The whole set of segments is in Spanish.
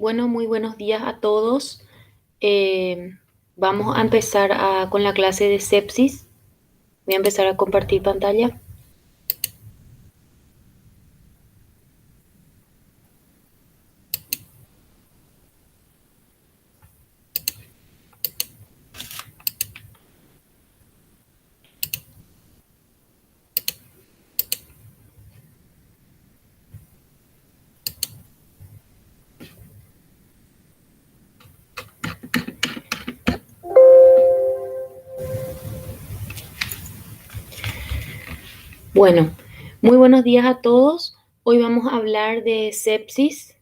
Bueno, muy buenos días a todos. Eh, Vamos a empezar con la clase de sepsis. Voy a empezar a compartir pantalla. Bueno, muy buenos días a todos. Hoy vamos a hablar de sepsis.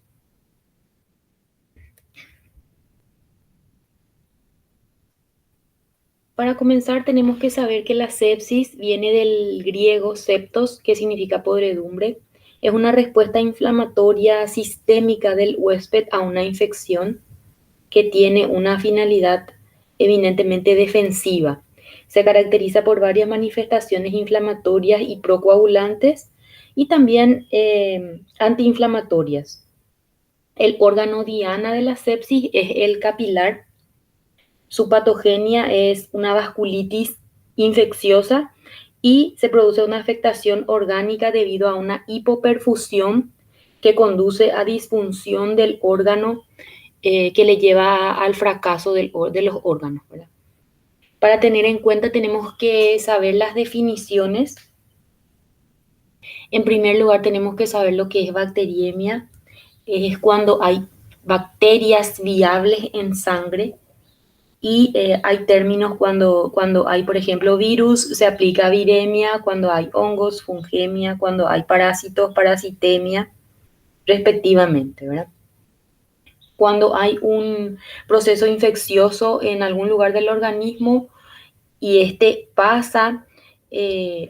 Para comenzar, tenemos que saber que la sepsis viene del griego septos, que significa podredumbre. Es una respuesta inflamatoria sistémica del huésped a una infección que tiene una finalidad eminentemente defensiva. Se caracteriza por varias manifestaciones inflamatorias y procoagulantes y también antiinflamatorias. El órgano diana de la sepsis es el capilar. Su patogenia es una vasculitis infecciosa y se produce una afectación orgánica debido a una hipoperfusión que conduce a disfunción del órgano que le lleva al fracaso de los órganos, ¿verdad? Para tener en cuenta tenemos que saber las definiciones. En primer lugar tenemos que saber lo que es bacteriemia. Es cuando hay bacterias viables en sangre y hay términos cuando hay, por ejemplo, virus, se aplica viremia, cuando hay hongos, fungemia, cuando hay parásitos, parasitemia, respectivamente, ¿verdad? Cuando hay un proceso infeccioso en algún lugar del organismo y este pasa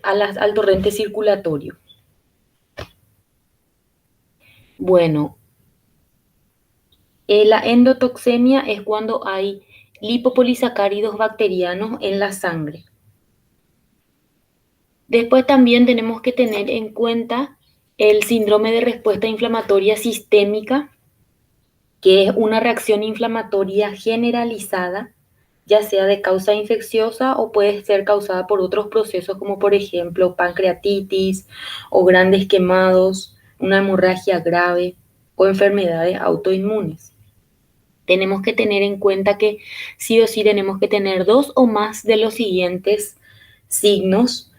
al torrente circulatorio. Bueno, la endotoxemia es cuando hay lipopolisacáridos bacterianos en la sangre. Después también tenemos que tener en cuenta el síndrome de respuesta inflamatoria sistémica, que es una reacción inflamatoria generalizada, ya sea de causa infecciosa o puede ser causada por otros procesos como por ejemplo pancreatitis o grandes quemados, una hemorragia grave o enfermedades autoinmunes. Tenemos que tener en cuenta que sí o sí tenemos que tener dos o más de los siguientes signos: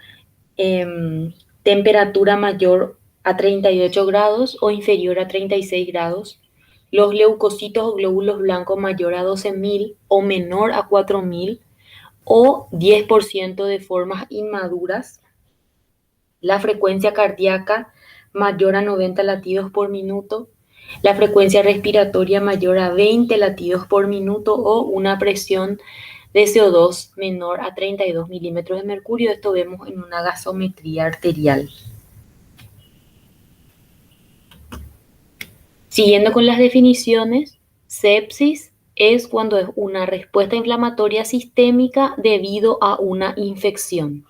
temperatura mayor a 38 grados o inferior a 36 grados, los leucocitos o glóbulos blancos mayor a 12.000 o menor a 4.000 o 10% de formas inmaduras, la frecuencia cardíaca mayor a 90 latidos por minuto, la frecuencia respiratoria mayor a 20 latidos por minuto o una presión de CO2 menor a 32 milímetros de mercurio. Esto vemos en una gasometría arterial. Siguiendo con las definiciones, sepsis es cuando es una respuesta inflamatoria sistémica debido a una infección.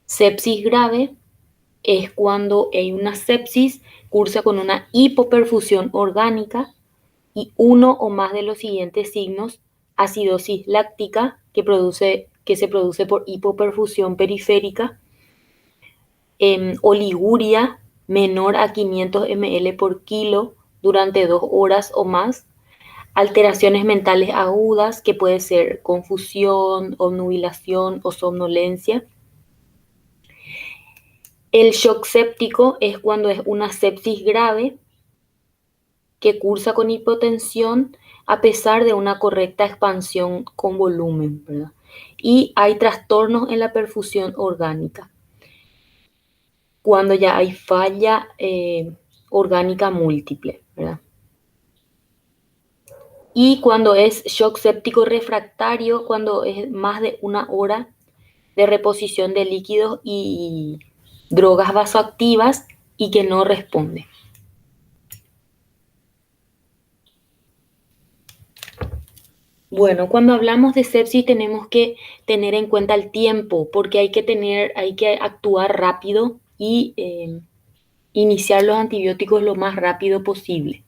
Sepsis grave es cuando hay una sepsis cursa con una hipoperfusión orgánica y uno o más de los siguientes signos: acidosis láctica, que se produce por hipoperfusión periférica, oliguria menor a 500 ml por kilo durante 2 horas o más, alteraciones mentales agudas, que puede ser confusión, obnubilación o somnolencia. El shock séptico es cuando es una sepsis grave que cursa con hipotensión a pesar de una correcta expansión con volumen, ¿verdad? Y hay trastornos en la perfusión orgánica, cuando ya hay falla orgánica múltiple, ¿verdad? Y cuando es shock séptico refractario, cuando es más de 1 hora de reposición de líquidos y drogas vasoactivas y que no responde. Bueno, cuando hablamos de sepsis tenemos que tener en cuenta el tiempo, porque hay que actuar rápido y iniciar los antibióticos lo más rápido posible.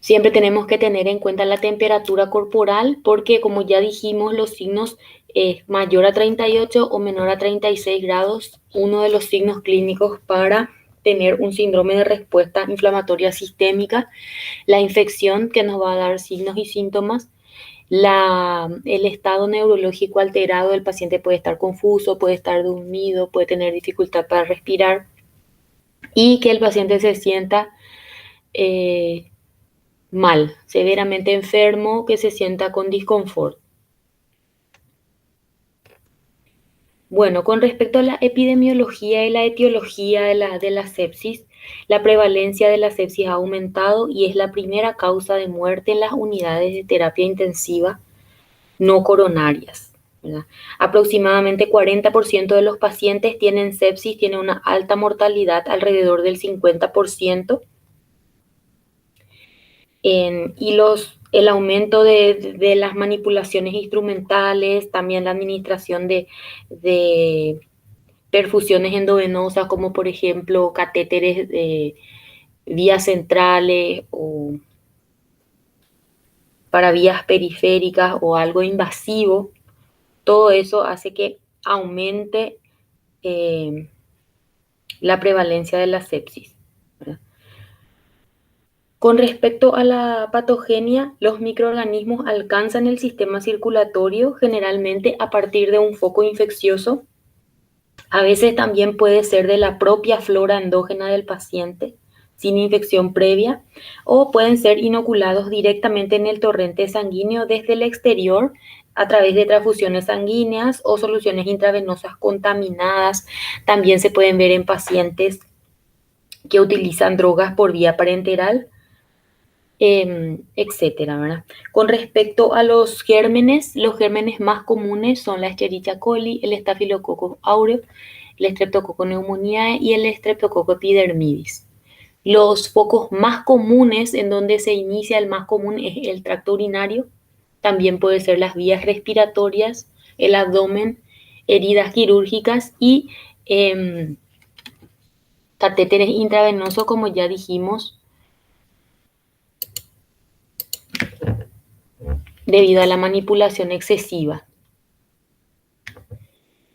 Siempre tenemos que tener en cuenta la temperatura corporal porque, como ya dijimos, los signos mayor a 38 o menor a 36 grados, uno de los signos clínicos para tener un síndrome de respuesta inflamatoria sistémica, la infección que nos va a dar signos y síntomas, el estado neurológico alterado del paciente puede estar confuso, puede estar dormido, puede tener dificultad para respirar y que el paciente se sienta eh, mal, severamente enfermo, que se sienta con disconfort. Bueno, con respecto a la epidemiología y la etiología de la sepsis, la prevalencia de la sepsis ha aumentado y es la primera causa de muerte en las unidades de terapia intensiva no coronarias, ¿verdad? Aproximadamente 40% de los pacientes tienen sepsis, tienen una alta mortalidad, alrededor del 50%, y el aumento de las manipulaciones instrumentales, también la administración de perfusiones endovenosas, como por ejemplo catéteres de vías centrales o para vías periféricas o algo invasivo, todo eso hace que aumente eh, la prevalencia de la sepsis, ¿verdad? Con respecto a la patogenia, los microorganismos alcanzan el sistema circulatorio generalmente a partir de un foco infeccioso. A veces también puede ser de la propia flora endógena del paciente sin infección previa, o pueden ser inoculados directamente en el torrente sanguíneo desde el exterior a través de transfusiones sanguíneas o soluciones intravenosas contaminadas. También se pueden ver en pacientes que utilizan drogas por vía parenteral, etcétera, ¿verdad? Con respecto a los gérmenes más comunes son la Escherichia coli, el Staphylococcus aureus, el Streptococcus pneumoniae y el Streptococcus epidermidis. Los focos más comunes en donde se inicia, el más común es el tracto urinario, también puede ser las vías respiratorias, el abdomen, heridas quirúrgicas y catéteres intravenosos, como ya dijimos, debido a la manipulación excesiva.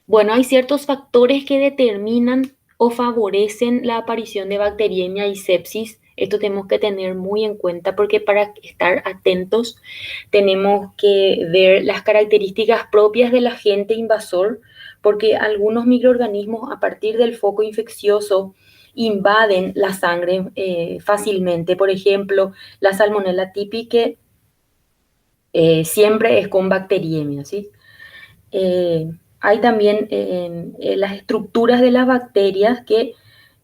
Bueno, hay ciertos factores que determinan o favorecen la aparición de bacteriemia y sepsis. Esto tenemos que tener muy en cuenta porque para estar atentos tenemos que ver las características propias del agente invasor, porque algunos microorganismos a partir del foco infeccioso invaden la sangre fácilmente. Por ejemplo, la Salmonella typhicae siempre es con bacteriemia, ¿sí? Eh, Hay también las estructuras de las bacterias que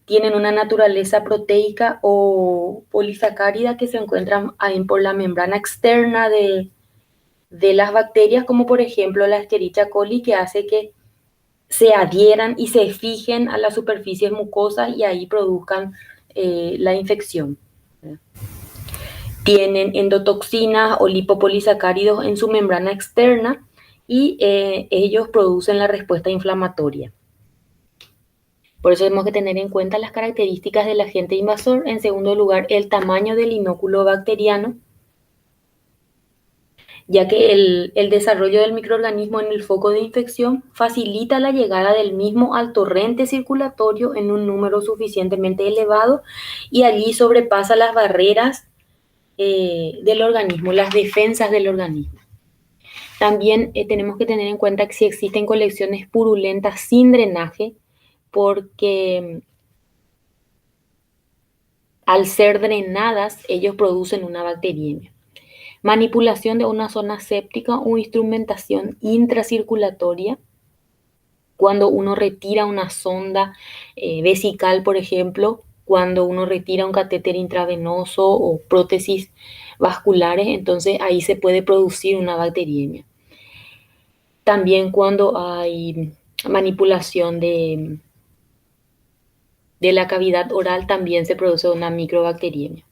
tienen una naturaleza proteica o polisacárida que se encuentran ahí por la membrana externa de las bacterias, como por ejemplo la Escherichia coli, que hace que se adhieran y se fijen a las superficies mucosas y ahí produzcan la infección. Tienen endotoxinas o lipopolisacáridos en su membrana externa y ellos producen la respuesta inflamatoria. Por eso tenemos que tener en cuenta las características del agente invasor. En segundo lugar, el tamaño del inóculo bacteriano, ya que el desarrollo del microorganismo en el foco de infección facilita la llegada del mismo al torrente circulatorio en un número suficientemente elevado y allí sobrepasa las barreras del organismo, las defensas del organismo. También tenemos que tener en cuenta que si existen colecciones purulentas sin drenaje, porque al ser drenadas, ellos producen una bacteriemia. Manipulación de una zona séptica o instrumentación intracirculatoria. Cuando uno retira una sonda vesical, por ejemplo, cuando uno retira un catéter intravenoso o prótesis vasculares, entonces ahí se puede producir una bacteriemia. También cuando hay manipulación de la cavidad oral, también se produce una microbacteriemia.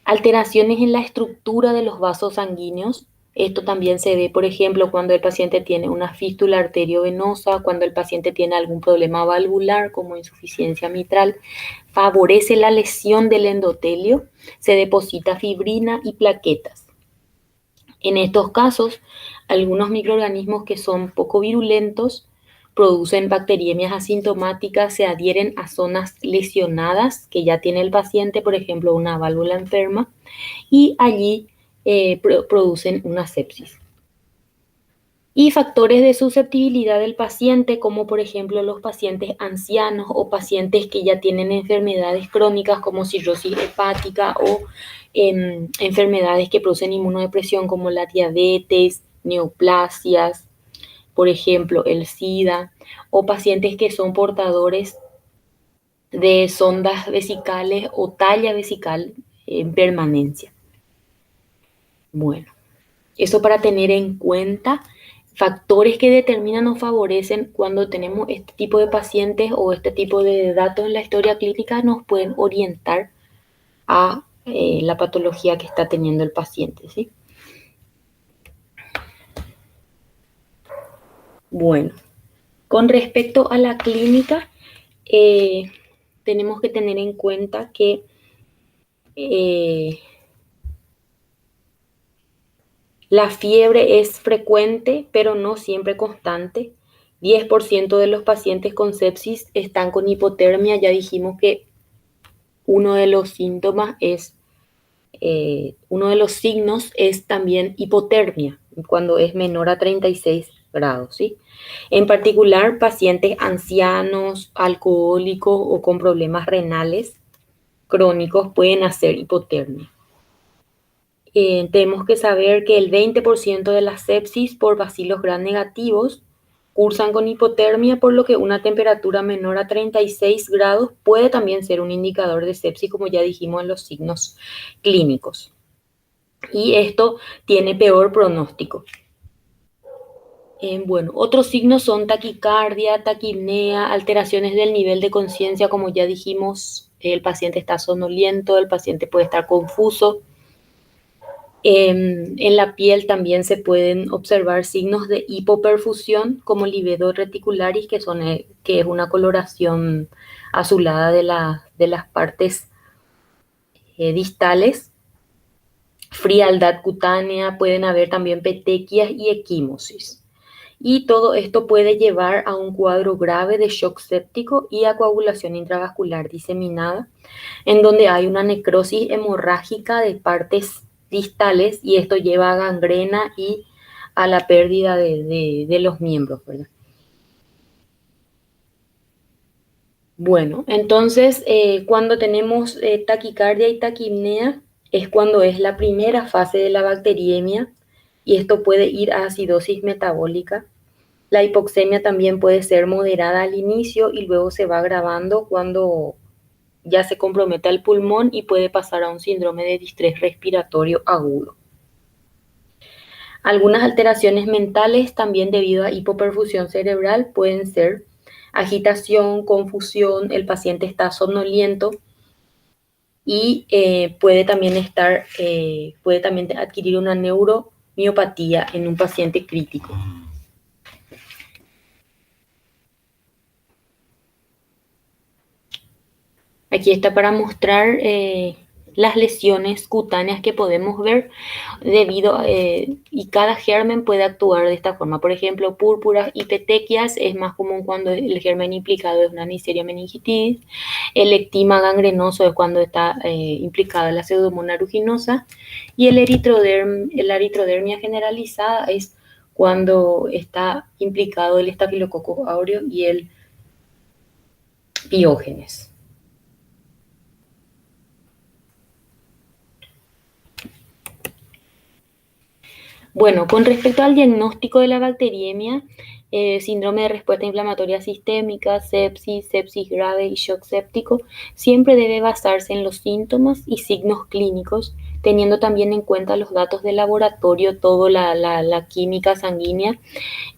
Alteraciones en la estructura de los vasos sanguíneos. Esto también se ve, por ejemplo, cuando el paciente tiene una fístula arteriovenosa, cuando el paciente tiene algún problema valvular como insuficiencia mitral, favorece la lesión del endotelio, se deposita fibrina y plaquetas. En estos casos, algunos microorganismos que son poco virulentos producen bacteriemias asintomáticas, se adhieren a zonas lesionadas que ya tiene el paciente, por ejemplo, una válvula enferma, y allí producen una sepsis. Y factores de susceptibilidad del paciente, como por ejemplo los pacientes ancianos o pacientes que ya tienen enfermedades crónicas como cirrosis hepática o enfermedades que producen inmunodepresión como la diabetes, neoplasias, por ejemplo el SIDA, o pacientes que son portadores de sondas vesicales o talla vesical en permanencia. Bueno, eso para tener en cuenta factores que determinan o favorecen cuando tenemos este tipo de pacientes o este tipo de datos en la historia clínica nos pueden orientar a la patología que está teniendo el paciente, ¿sí? Bueno, con respecto a la clínica, tenemos que tener en cuenta que la fiebre es frecuente, pero no siempre constante. 10% de los pacientes con sepsis están con hipotermia. Ya dijimos que uno de los síntomas es, uno de los signos es también hipotermia, cuando es menor a 36 grados, ¿sí? En particular, pacientes ancianos, alcohólicos o con problemas renales crónicos pueden hacer hipotermia. Tenemos que saber que el 20% de las sepsis por bacilos gram negativos cursan con hipotermia, por lo que una temperatura menor a 36 grados puede también ser un indicador de sepsis, como ya dijimos en los signos clínicos. Y esto tiene peor pronóstico. Bueno, otros signos son taquicardia, taquipnea, alteraciones del nivel de conciencia, como ya dijimos, el paciente está somnoliento, el paciente puede estar confuso. En la piel también se pueden observar signos de hipoperfusión como livedo reticularis, que es una coloración azulada de las partes distales, frialdad cutánea, pueden haber también petequias y equimosis. Y todo esto puede llevar a un cuadro grave de shock séptico y a coagulación intravascular diseminada, en donde hay una necrosis hemorrágica de partes distales y esto lleva a gangrena y a la pérdida de los miembros, ¿verdad? Bueno, entonces cuando tenemos taquicardia y taquipnea es cuando es la primera fase de la bacteriemia y esto puede ir a acidosis metabólica. La hipoxemia también puede ser moderada al inicio y luego se va agravando cuando ya se compromete el pulmón y puede pasar a un síndrome de distrés respiratorio agudo. Algunas alteraciones mentales también debido a hipoperfusión cerebral pueden ser agitación, confusión, el paciente está somnoliento y puede también adquirir una neuromiopatía en un paciente crítico. Aquí está para mostrar las lesiones cutáneas que podemos ver y cada germen puede actuar de esta forma. Por ejemplo, púrpuras y petequias es más común cuando el germen implicado es una Neisseria meningitidis. El ectima gangrenoso es cuando está implicada la Pseudomonas aeruginosa. Y la eritrodermia generalizada es cuando está implicado el Staphylococcus aureus y el Piógenes. Bueno, con respecto al diagnóstico de la bacteriemia, síndrome de respuesta inflamatoria sistémica, sepsis, sepsis grave y shock séptico, siempre debe basarse en los síntomas y signos clínicos, teniendo también en cuenta los datos de laboratorio, toda la química sanguínea,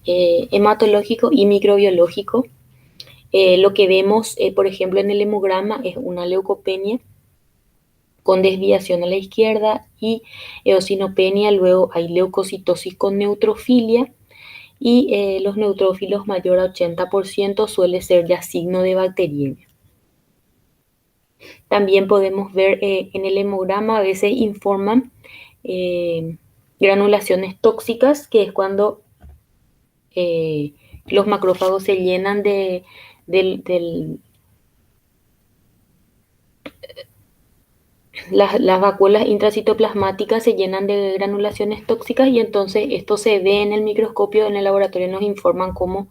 hematológico y microbiológico. Lo que vemos, por ejemplo, en el hemograma es una leucopenia con desviación a la izquierda, y eosinopenia. Luego hay leucocitosis con neutrofilia, y los neutrófilos mayor a 80% suele ser ya signo de bacteriemia. También podemos ver en el hemograma, a veces informan eh, granulaciones tóxicas, que es cuando eh, los macrófagos se llenan las vacuolas intracitoplasmáticas se llenan de granulaciones tóxicas, y entonces esto se ve en el microscopio. En el laboratorio nos informan cómo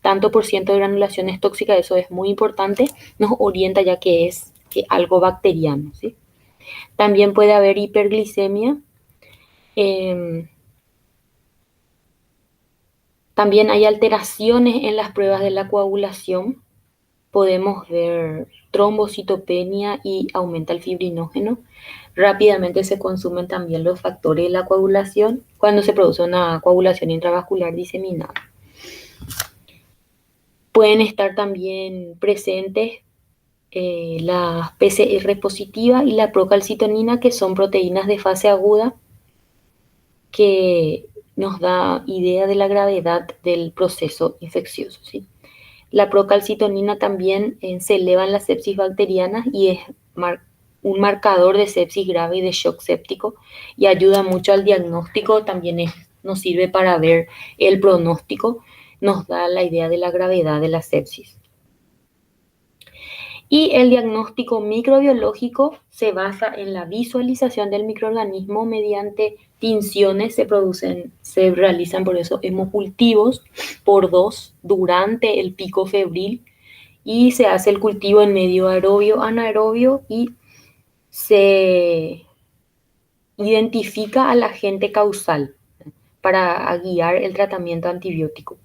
tanto por ciento de granulaciones tóxicas. Eso es muy importante, nos orienta ya que es algo bacteriano, ¿sí? También puede haber hiperglicemia. Eh, También hay alteraciones en las pruebas de la coagulación. Podemos ver trombocitopenia y aumenta el fibrinógeno. Rápidamente se consumen también los factores de la coagulación cuando se produce una coagulación intravascular diseminada. Pueden estar también presentes la PCR positiva y la procalcitonina, que son proteínas de fase aguda, que nos da idea de la gravedad del proceso infeccioso, ¿sí? La procalcitonina también se eleva en la sepsis bacteriana, y es un marcador de sepsis grave y de shock séptico, y ayuda mucho al diagnóstico. También nos sirve para ver el pronóstico, nos da la idea de la gravedad de la sepsis. Y el diagnóstico microbiológico se basa en la visualización del microorganismo mediante tinciones. Se realizan por eso hemocultivos por 2 durante el pico febril, y se hace el cultivo en medio aerobio, anaerobio, y se identifica al agente causal para guiar el tratamiento antibiótico.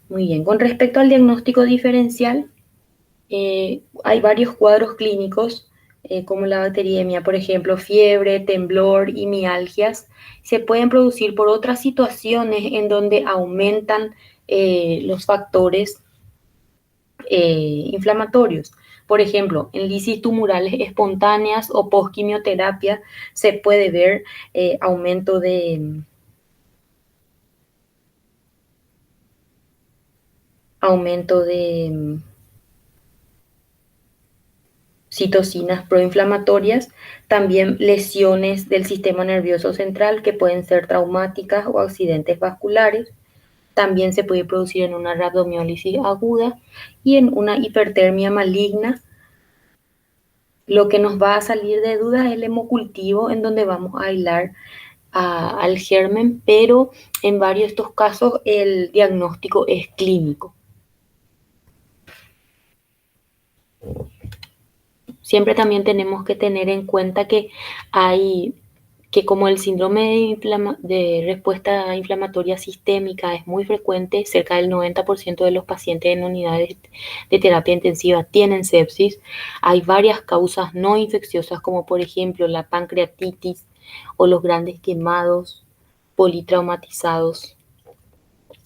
Muy bien, con respecto al diagnóstico diferencial, hay varios cuadros clínicos, como la bacteriemia, por ejemplo, fiebre, temblor y mialgias. Se pueden producir por otras situaciones en donde aumentan los factores inflamatorios. Por ejemplo, en lisis tumorales espontáneas o postquimioterapia se puede ver aumento de citocinas proinflamatorias. También lesiones del sistema nervioso central, que pueden ser traumáticas o accidentes vasculares. También se puede producir en una rabdomiólisis aguda y en una hipertermia maligna. Lo que nos va a salir de duda es el hemocultivo, en donde vamos a aislar al germen, pero en varios de estos casos el diagnóstico es clínico. Siempre también tenemos que tener en cuenta que como el síndrome de respuesta inflamatoria sistémica es muy frecuente, cerca del 90% de los pacientes en unidades de terapia intensiva tienen sepsis. Hay varias causas no infecciosas, como por ejemplo la pancreatitis o los grandes quemados politraumatizados.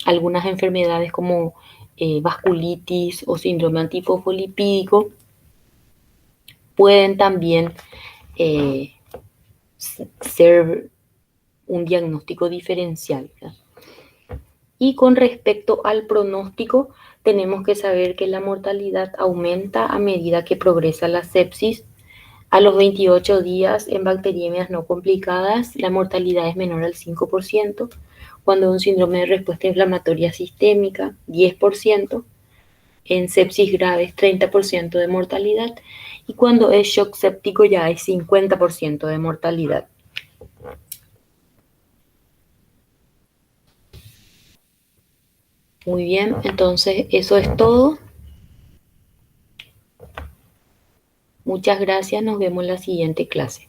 Algunas enfermedades como vasculitis o síndrome antifosfolipídico pueden también eh, ser un diagnóstico diferencial, ¿verdad? Y con respecto al pronóstico, tenemos que saber que la mortalidad aumenta a medida que progresa la sepsis. A los 28 días, en bacteriemias no complicadas, la mortalidad es menor al 5%. Cuando un síndrome de respuesta inflamatoria sistémica, 10%. En sepsis graves, 30% de mortalidad. Y cuando es shock séptico ya hay 50% de mortalidad. Muy bien, entonces eso es todo. Muchas gracias, nos vemos en la siguiente clase.